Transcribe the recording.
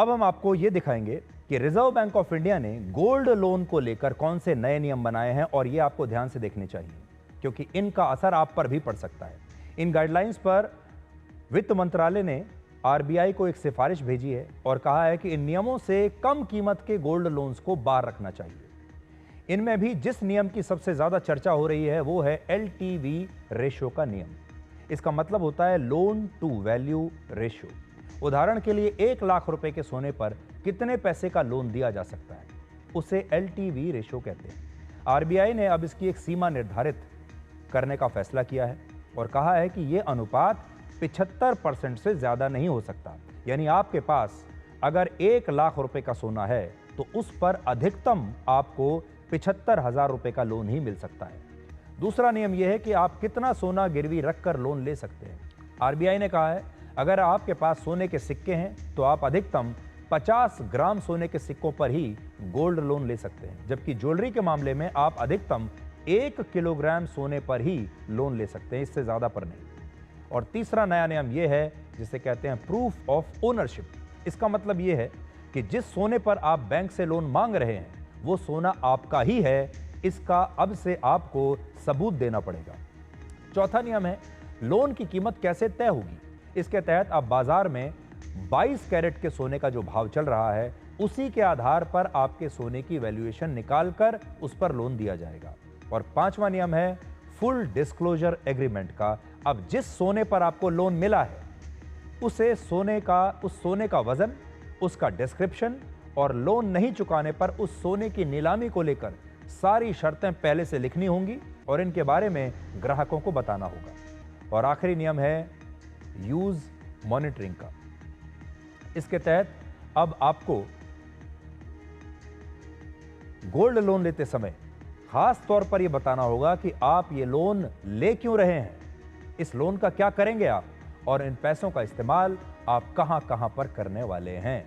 अब हम आपको ये दिखाएंगे कि रिजर्व बैंक ऑफ इंडिया ने गोल्ड लोन को लेकर कौन से नए नियम बनाए हैं और ये आपको ध्यान से देखने चाहिए क्योंकि इनका असर आप पर भी पड़ सकता है। इन गाइडलाइंस पर वित्त मंत्रालय ने आरबीआई को एक सिफारिश भेजी है और कहा है कि इन नियमों से कम कीमत के गोल्ड लोन्स को बाहर रखना चाहिए। इनमें भी जिस नियम की सबसे ज्यादा चर्चा हो रही है वो है एलटीवी रेशियो का नियम। इसका मतलब होता है लोन टू वैल्यू रेशियो। उदाहरण के लिए 1 लाख रुपए के सोने पर कितने पैसे का लोन दिया जा सकता है, उसे एलटीवी रेशियो कहते हैं। आरबीआई ने अब इसकी एक सीमा निर्धारित करने का फैसला किया है और कहा है कि यह अनुपात 75% से ज्यादा नहीं हो सकता। यानी आपके पास अगर 1 लाख रुपए का सोना है तो उस पर अधिकतम आपको 75,000 रुपए का लोन ही मिल सकता है। दूसरा नियम यह है कि आप कितना सोना गिरवी रखकर लोन ले सकते हैं। आरबीआई ने कहा है अगर आपके पास सोने के सिक्के हैं तो आप अधिकतम 50 ग्राम सोने के सिक्कों पर ही गोल्ड लोन ले सकते हैं, जबकि ज्वेलरी के मामले में आप अधिकतम 1 किलोग्राम सोने पर ही लोन ले सकते हैं, इससे ज्यादा पर नहीं। और तीसरा नया नियम यह है जिसे कहते हैं प्रूफ ऑफ ओनरशिप। इसका मतलब यह है कि जिस सोने पर आप बैंक से लोन मांग रहे हैं वो सोना आपका ही है, इसका अब से आपको सबूत देना पड़ेगा। चौथा नियम है लोन की कीमत कैसे तय होगी। इसके तहत अब बाजार में 22 कैरेट के सोने का जो भाव चल रहा है उसी के आधार पर आपके सोने की वैल्यूएशन निकालकर उस पर लोन दिया जाएगा। और पांचवा नियम है फुल डिस्क्लोजर एग्रीमेंट का। अब जिस सोने पर आपको लोन मिला है उस सोने का वजन, उसका डिस्क्रिप्शन और लोन नहीं चुकाने पर उस सोने की नीलामी को लेकर सारी शर्तें पहले से लिखनी होंगी और इनके बारे में ग्राहकों को बताना होगा। और आखिरी नियम है यूज मॉनिटरिंग का। इसके तहत अब आपको गोल्ड लोन लेते समय खास तौर पर यह बताना होगा कि आप ये लोन ले क्यों रहे हैं, इस लोन का क्या करेंगे आप और इन पैसों का इस्तेमाल आप कहां कहां पर करने वाले हैं।